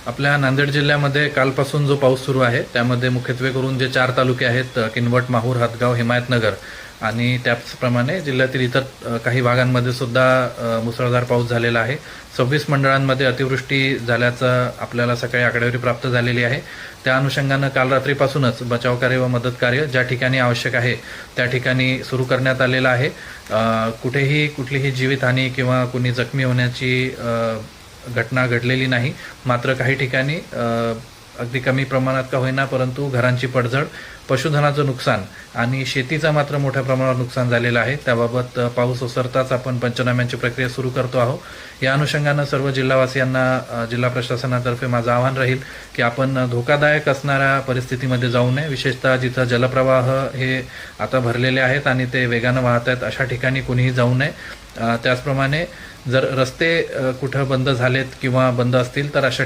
आपल्या नांदेड जिल्ह्यामध्ये कालपासून जो पाऊस सुरू आहे त्यामध्ये मुख्यत्वे करून जे 4 तालुके आहेत किनवट, माहूर, हदगाव, हिमायतनगर आणि त्याचप्रमाणे जिल्ह्यातील इतर काही भागांमध्ये सुद्धा मुसळधार पाऊस झालेला आहे. 26 मंडळांमध्ये अतिवृष्टी झाल्याचं आपल्याला सकाळी आकडेवारी प्राप्त झालेली आहे. त्या अनुषंगानं काल रात्रीपासूनच बचावकार्य व मदत कार्य ज्या ठिकाणी आवश्यक आहे त्या ठिकाणी सुरू करण्यात आलेलं आहे. कुठेही कुठलीही जीवितहानी किंवा कुणी जखमी होण्याची घटना घडलेली नाही. मात्र काही ठिकाणी अगदी कमी प्रमाणात का होईना परंतु घरांची पडझड, पशुधनाचं नुकसान आणि शेतीचं मात्र मोठ्या प्रमाणावर नुकसान झालेलं आहे. त्याबाबत पाऊस ओसरताच आपण पंचनाम्यांची प्रक्रिया सुरू करतो आहोत. या अनुषंगानं सर्व जिल्हावासियांना जिल्हा प्रशासनातर्फे माझं आवाहन राहील की आपण धोकादायक असणाऱ्या परिस्थितीमध्ये जाऊ नये. विशेषतः जिथं जलप्रवाह हे आता भरलेले आहेत आणि ते वेगानं वाहत आहेत अशा ठिकाणी कोणीही जाऊ नये. त्याचप्रमाणे जर रस्ते कुठं बंद झालेत किंवा बंद असतील तर अशा